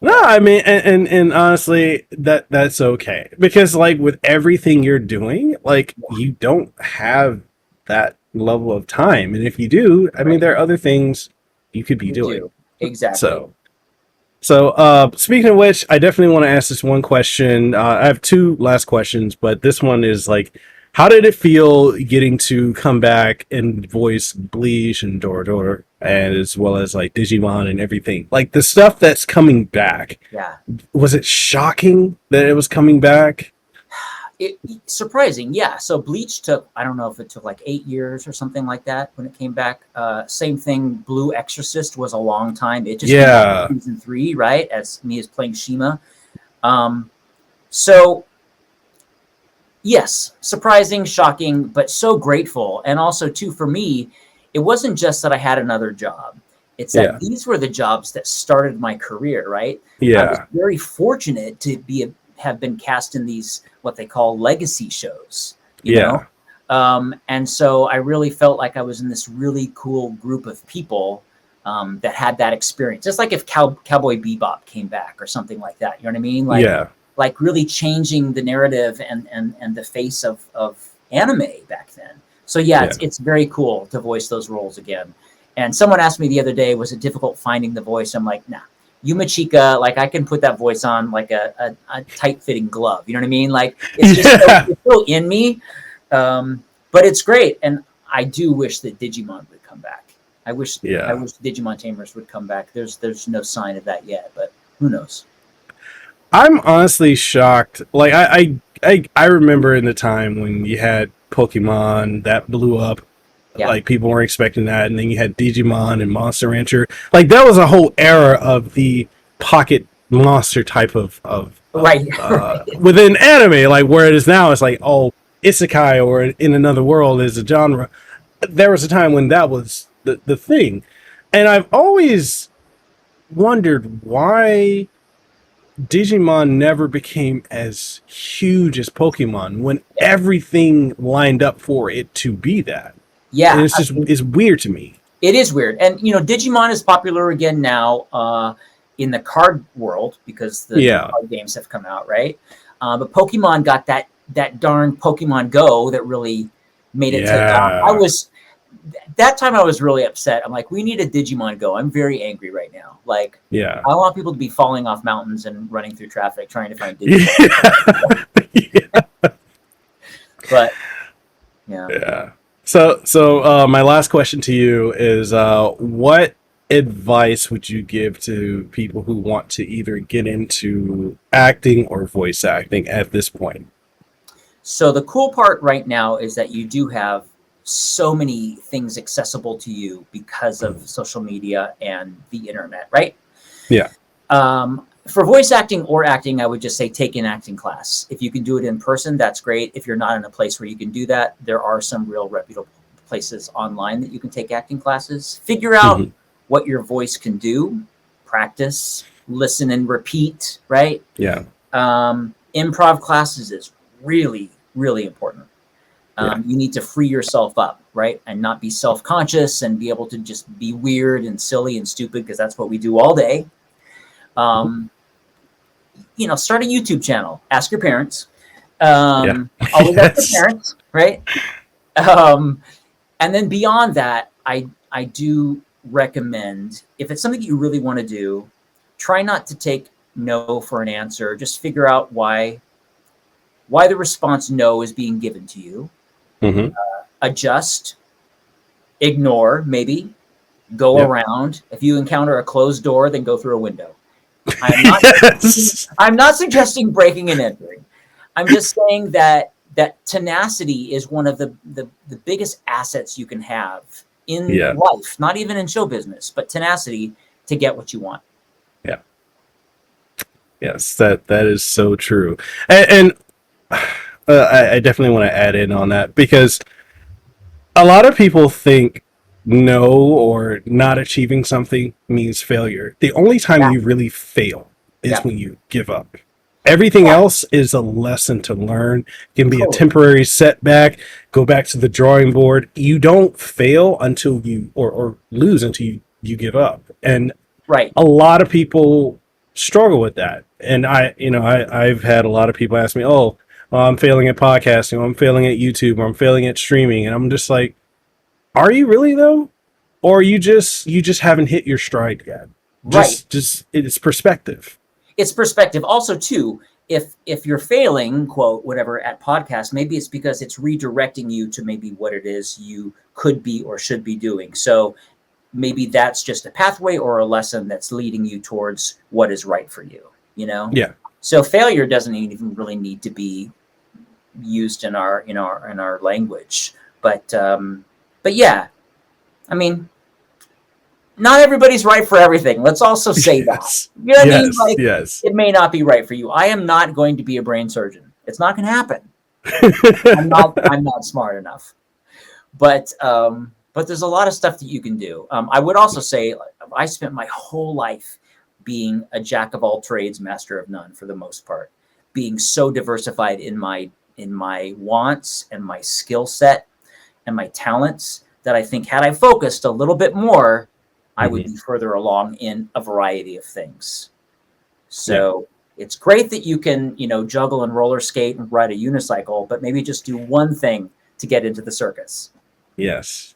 no, I mean, and honestly, that's okay. Because like with everything you're doing, like you don't have that level of time. And if you do, I mean, there are other things you could be You doing. do. Exactly. So, speaking of which, I definitely want to ask this one question. I have two last questions, but this one is like, how did it feel getting to come back and voice Bleach and Dora, and as well as like Digimon and everything? Like the stuff that's coming back. Yeah. Was it shocking that it was coming back? Surprising, yeah. So Bleach took, I don't know if it took like 8 years or something like that when it came back. Same thing, Blue Exorcist was a long time. It just came back in season 3, right? As me as playing Shima. So yes, surprising, shocking, but so grateful. And also too, for me, it wasn't just that I had another job. It's that these were the jobs that started my career, right? I was very fortunate to have been cast in these what they call legacy shows, you know? And so I really felt like I was in this really cool group of people that had that experience. Just like if Cowboy Bebop came back or something like that, you know what I mean? Like really changing the narrative and the face of anime back then. So it's very cool to voice those roles again. And someone asked me the other day, was it difficult finding the voice? I'm like, nah. Yumichika, like I can put that voice on like a tight-fitting glove. You know what I mean? Like it's just it's still in me, but it's great. And I do wish that Digimon would come back. I wish Digimon Tamers would come back. There's no sign of that yet, but who knows? I'm honestly shocked. Like I remember in the time when you had Pokemon that blew up. Like people weren't expecting that, and then you had Digimon and Monster Rancher. Like that was a whole era of the pocket monster type of within anime. Like where it is now, it's like isekai or in another world is a genre. There was a time when that was the thing, and I've always wondered why Digimon never became as huge as Pokemon when everything lined up for it to be that. Yeah, and it's weird to me. It is weird, and Digimon is popular again now in the card world because the card games have come out, right? But Pokemon got that darn Pokemon Go that really made it take off. That time I was really upset. I'm like, we need a Digimon Go. I'm very angry right now. Like, I want people to be falling off mountains and running through traffic trying to find Digimon. But yeah. So my last question to you is, what advice would you give to people who want to either get into acting or voice acting at this point? So the cool part right now is that you do have so many things accessible to you because of social media and the internet, right? Yeah. For voice acting or acting, I would just say take an acting class. If you can do it in person, that's great. If you're not in a place where you can do that, there are some real reputable places online that you can take acting classes. Figure out what your voice can do. Practice, listen and repeat, right? Yeah. Improv classes is really, really important. You need to free yourself up, right? And not be self-conscious and be able to just be weird and silly and stupid because that's what we do all day. Start a YouTube channel. Ask your parents. Always ask your parents, right? And then beyond that, I do recommend, if it's something you really want to do, try not to take no for an answer. Just figure out why the response no is being given to you. Adjust, ignore, maybe, go around. If you encounter a closed door, then go through a window. I'm not suggesting breaking and entering. I'm just saying that tenacity is one of the biggest assets you can have in life, not even in show business, but tenacity to get what you want. Yeah. Yes, that is so true. And I definitely want to add in on that because a lot of people think no or not achieving something means failure. The only time you really fail is when you give up. Everything else is a lesson to learn. It can be a temporary setback. Go back to the drawing board. You don't fail until you or lose until you give up. And a lot of people struggle with that. And I've had a lot of people ask me, I'm failing at podcasting, or I'm failing at YouTube, or I'm failing at streaming. And I'm just like, are you really though? or you just haven't hit your stride yet. Right. Just it's perspective. It's perspective. Also, too, if you're failing, quote, whatever, at podcast, maybe it's because it's redirecting you to maybe what it is you could be or should be doing. So maybe that's just a pathway or a lesson that's leading you towards what is right for you, you know? Yeah. So failure doesn't even really need to be used in our language. But yeah, I mean, not everybody's right for everything. Let's also say that. You know what I mean? Like, yes. It may not be right for you. I am not going to be a brain surgeon. It's not going to happen. I'm not smart enough. But there's a lot of stuff that you can do. I would also say I spent my whole life being a jack of all trades, master of none for the most part, being so diversified in my wants and my skill set and my talents that I think had I focused a little bit more, I would be further along in a variety of things. So it's great that you can, juggle and roller skate and ride a unicycle, but maybe just do one thing to get into the circus. Yes.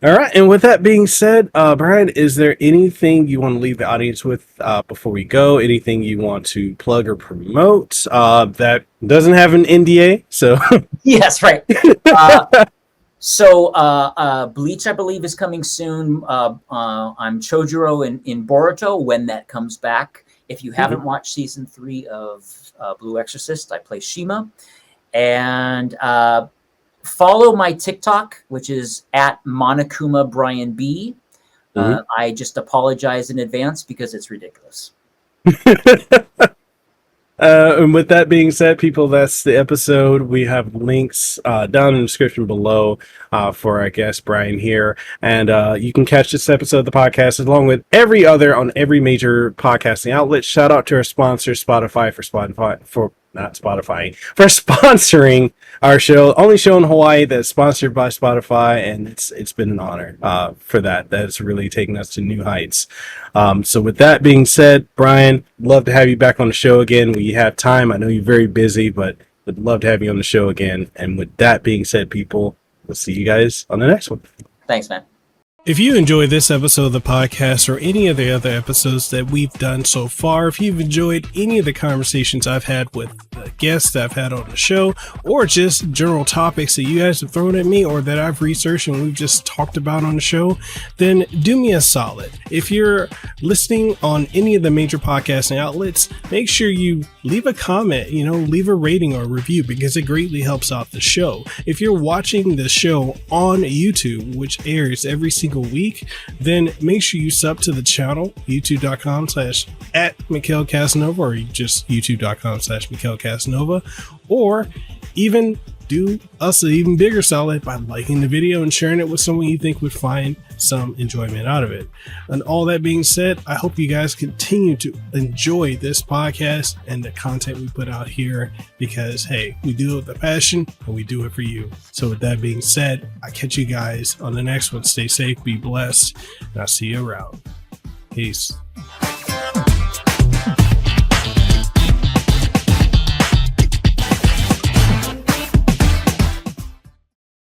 All right. And with that being said, Brian, is there anything you want to leave the audience with before we go? Anything you want to plug or promote that doesn't have an NDA? So yes, right. So Bleach, I believe, is coming soon. I'm Chojuro in Boruto when that comes back. If you haven't watched season 3 of Blue Exorcist, I play Shima. And follow my TikTok, which is at Monokuma Brian B. I just apologize in advance because it's ridiculous. And with that being said, people, that's the episode. We have links down in the description below for our guest Brian here, and you can catch this episode of the podcast along with every other on every major podcasting outlet. Shout out to our sponsor, Spotify, for sponsoring our show. Only show in Hawaii that's sponsored by Spotify, and it's been an honor for that. That's really taken us to new heights. So with that being said, Brian, love to have you back on the show again when you have time. I know you're very busy, but would love to have you on the show again. And with that being said, people, we'll see you guys on the next one. Thanks, man. If you enjoyed this episode of the podcast or any of the other episodes that we've done so far, if you've enjoyed any of the conversations I've had with the guests that I've had on the show, or just general topics that you guys have thrown at me or that I've researched and we've just talked about on the show, then do me a solid. If you're listening on any of the major podcasting outlets, make sure you leave a comment, leave a rating or a review, because it greatly helps out the show. If you're watching the show on YouTube, which airs every single week, then make sure you sub to the channel, youtube.com/@Mekel Kasanova, or just youtube.com/Mekel Kasanova, or even do us an even bigger solid by liking the video and sharing it with someone you think would find some enjoyment out of it. And all that being said, I hope you guys continue to enjoy this podcast and the content we put out here, because hey, we do it with a passion and we do it for you. So with that being said, I catch you guys on the next one. Stay safe, be blessed, and I'll see you around. Peace.